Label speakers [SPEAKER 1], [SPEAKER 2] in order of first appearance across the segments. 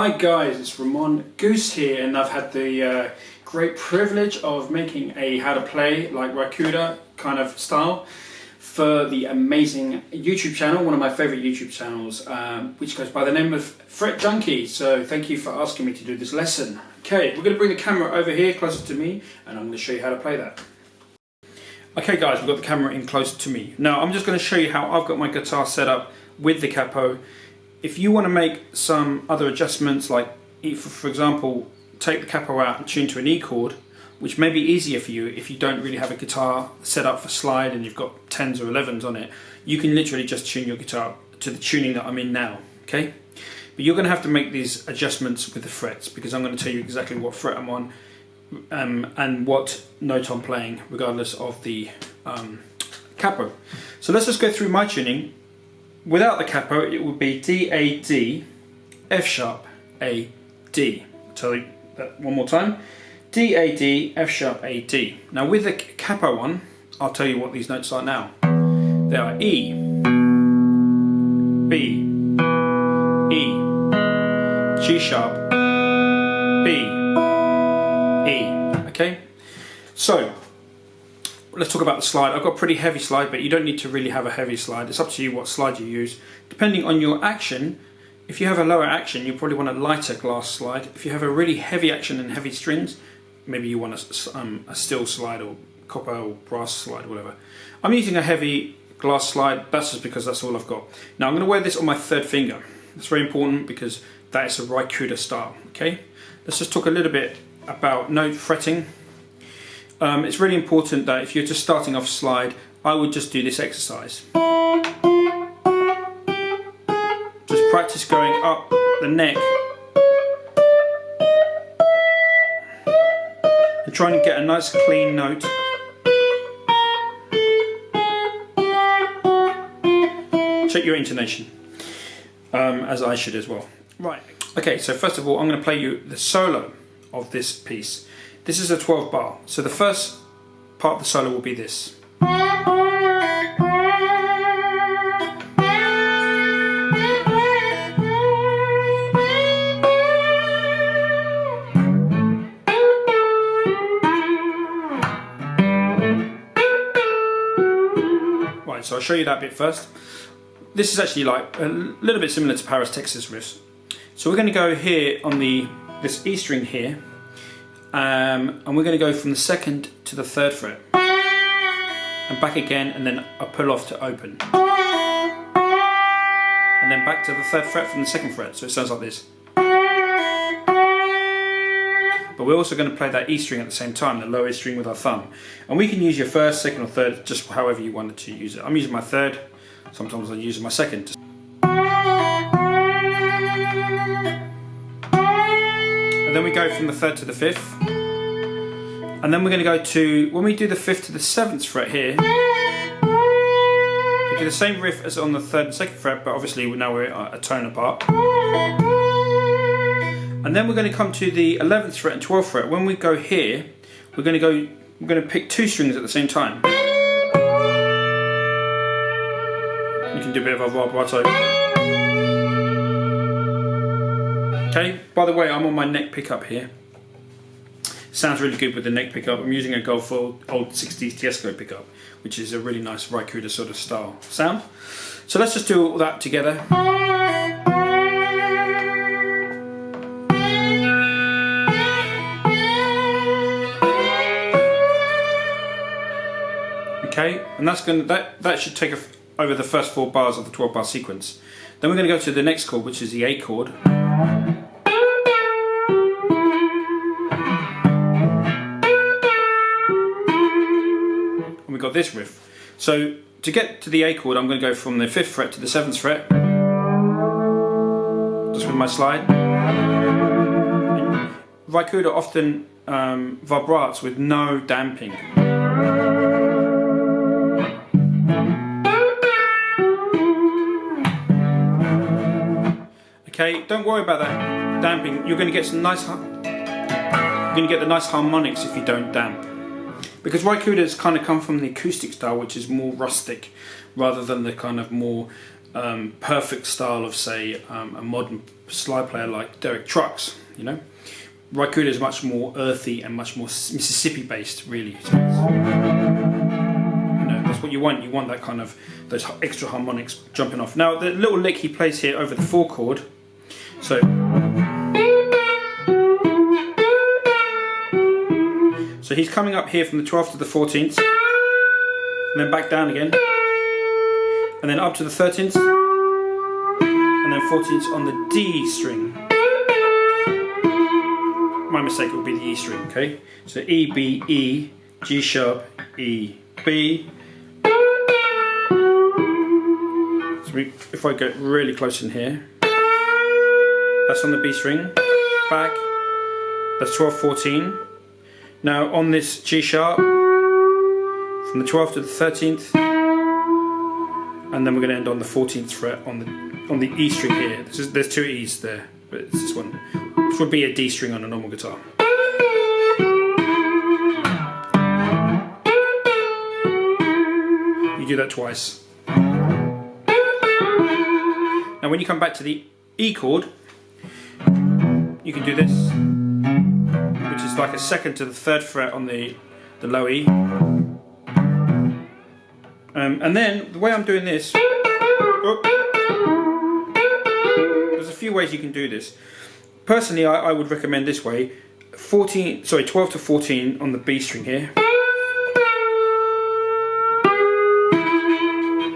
[SPEAKER 1] Hi guys, it's Ramon Goose here, and I've had the great privilege of making a how to play like Ry Cooder kind of style for the amazing YouTube channel, one of my favourite YouTube channels, which goes by the name of Fret Junkie. So thank you for asking me to do this lesson. Okay, we're going to bring the camera over here closer to me, and I'm going to show you how to play that. Okay guys, we've got the camera in closer to me. Now I'm just going to show you how I've got my guitar set up with the capo. If you want to make some other adjustments, like for example, take the capo out and tune to an E chord, which may be easier for you if you don't really have a guitar set up for slide and you've got 10s or 11s on it, you can literally just tune your guitar to the tuning that I'm in now, okay? But you're going to have to make these adjustments with the frets, because I'm going to tell you exactly what fret I'm on and what note I'm playing, regardless of the capo. So let's just go through my tuning. Without the capo, it would be D, A, D, F sharp, A, D. I'll tell you that one more time. D, A, D, F sharp, A, D. Now with the capo on, I'll tell you what these notes are now. They are E, B, E, G sharp, B, E. Okay? So, let's talk about the slide. I've got a pretty heavy slide, but you don't need to really have a heavy slide. It's up to you what slide you use. Depending on your action, if you have a lower action, you probably want a lighter glass slide. If you have a really heavy action and heavy strings, maybe you want a steel slide or copper or brass slide, whatever. I'm using a heavy glass slide. That's just because that's all I've got. Now I'm going to wear this on my third finger. That's very important because that is a Ry Cooder style. Okay, let's just talk a little bit about note fretting. It's really important that if you're just starting off slide, I would just do this exercise. Just practice going up the neck and trying to get a nice clean note. Check your intonation, as I should as well. Right, okay, so first of all I'm going to play you the solo of this piece. This is a 12 bar, so the first part of the solo will be this. Right, so I'll show you that bit first. This is actually like a little bit similar to Paris, Texas riffs. So we're going to go here on this E string here. And we're going to go from the second to the third fret and back again, and then a pull off to open, and then back to the third fret from the second fret, so it sounds like this. But we're also going to play that E string at the same time, the low E string with our thumb, and we can use your first, second or third, just however you wanted to use it. I'm using my third, sometimes I'm using my second. And then we go from the third to the fifth, and then we're going to go to, when we do the fifth to the seventh fret here, we do the same riff as on the third and second fret, but obviously now we're a tone apart. And then we're going to come to the 11th fret and 12th fret. When we go here, we're going to pick two strings at the same time. You can do a bit of a vibrato. Okay, by the way, I'm on my neck pickup here. Sounds really good with the neck pickup. I'm using a Golf old 60s Tiesco pickup, which is a really nice Ry Cooder sort of style sound. So let's just do all that together. Okay, and that should take over the first 4 bars of the 12 bar sequence. Then we're going to go to the next chord, which is the A chord. We've got this riff. So to get to the A chord, I'm going to go from the 5th fret to the 7th fret, just with my slide. Ry Cooder often vibrates with no damping. Okay, don't worry about that damping. You're going to get some nice. You're going to get the nice harmonics if you don't damp. Because Ry Cooder has kind of come from the acoustic style, which is more rustic, rather than the kind of more perfect style of, say, a modern slide player like Derek Trucks. You know, Ry Cooder is much more earthy and much more Mississippi based, really. So that's what you want. You want that kind of those extra harmonics jumping off. Now the little lick he plays here over the 4 chord. So he's coming up here from the 12th to the 14th, and then back down again, and then up to the 13th, and then 14th on the D string. My mistake, it will be the E string, okay? So E, B, E, G sharp, E, B. So if I go really close in here, that's on the B string, back, that's 12, 14. Now on this G sharp, from the 12th to the 13th, and then we're going to end on the 14th fret on the E string here. There's 2 E's there, but it's this one, which would be a D string on a normal guitar. You do that twice. Now when you come back to the E chord, you can do this, which is like a 2nd to the 3rd fret on the low E. And then the way I'm doing this, there's a few ways you can do this. Personally, I would recommend this way: 12 to 14 on the B string here,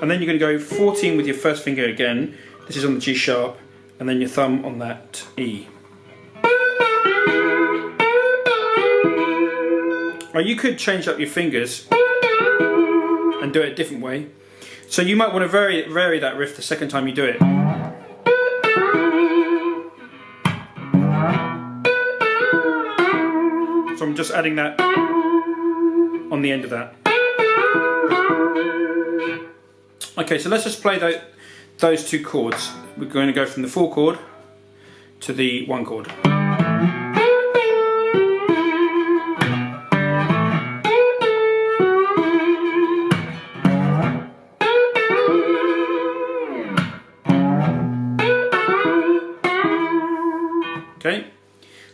[SPEAKER 1] and then you're going to go 14 with your first finger again. This is on the G sharp, and then your thumb on that E. Or you could change up your fingers and do it a different way. So you might want to vary that riff the second time you do it. So I'm just adding that on the end of that. Okay, so let's just play those 2 chords. We're going to go from the 4 chord to the 1 chord. Okay,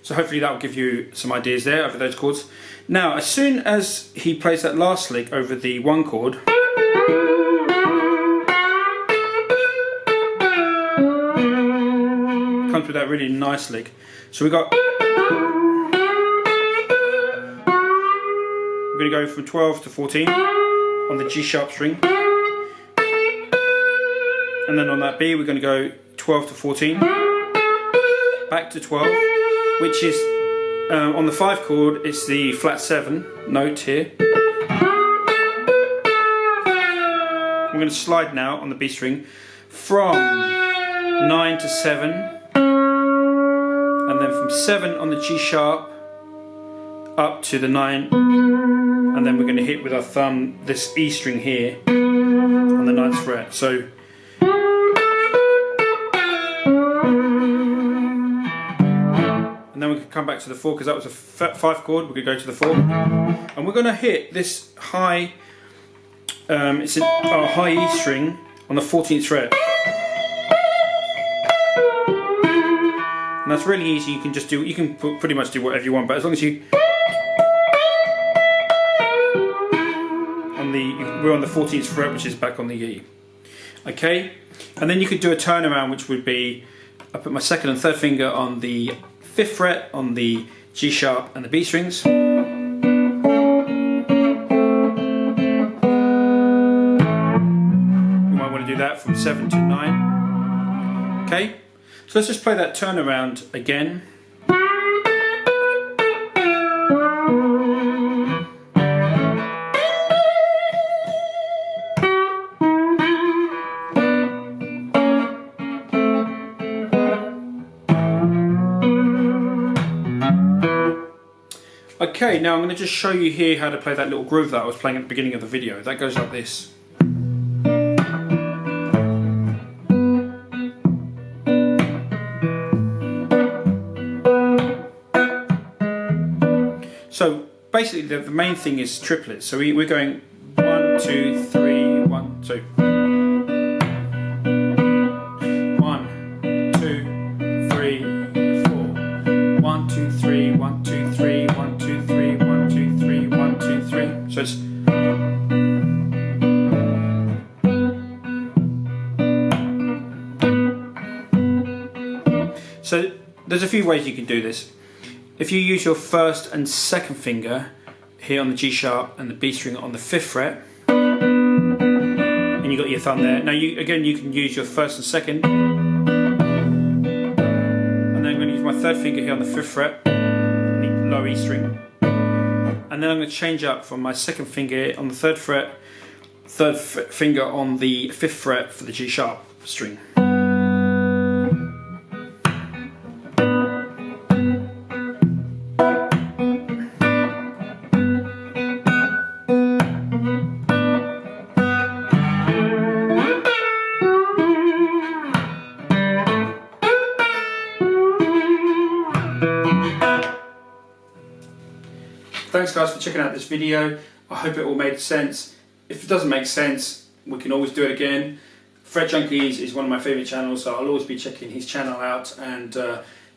[SPEAKER 1] so hopefully that will give you some ideas there over those chords. Now, as soon as he plays that last lick over the 1 chord, comes with that really nice lick. So we're going to go from 12 to 14 on the G sharp string, and then on that B we're going to go 12 to 14. Back to 12, which is on the 5 chord, it's the flat 7 note here. We're going to slide now on the B string from 9 to 7, and then from 7 on the G sharp up to the 9, and then we're going to hit with our thumb this E string here on the 9th fret. So and then we can come back to the 4, because that was a 5 chord. We could go to the 4, and we're going to hit this high. It's a high E string on the 14th fret, and that's really easy. You can just do. You can pretty much do whatever you want, but as long as you we're on the 14th fret, which is back on the E. Okay, and then you could do a turnaround, which would be I put my 2nd and 3rd finger on the 5th fret on the G sharp and the B strings. We might want to do that from 7 to 9. Okay, so let's just play that turnaround again. Okay, now I'm going to just show you here how to play that little groove that I was playing at the beginning of the video. That goes like this. So basically the main thing is triplets. So we're going 1, 2, 3, 1, 2. 1, 2, 3, 1, 2, 3, 1, 2, 3, 1, 2, 3, 1, 2, 3. So it's so there's a few ways you can do this. If you use your first and second finger here on the G sharp and the B string on the 5th fret, and you got your thumb there. Now you can use your first and second, and then I'm going to use my 3rd finger here on the 5th fret, the low E string, and then I'm going to change up from my 2nd finger on the 3rd fret, 3rd finger on the 5th fret for the G sharp string. Thanks guys for checking out this video. I hope it all made sense. If it doesn't make sense, we can always do it again. Fret Junkies is one of my favourite channels, so I'll always be checking his channel out. And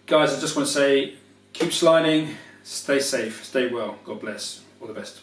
[SPEAKER 1] guys, I just want to say, keep sliding, stay safe, stay well, God bless, all the best.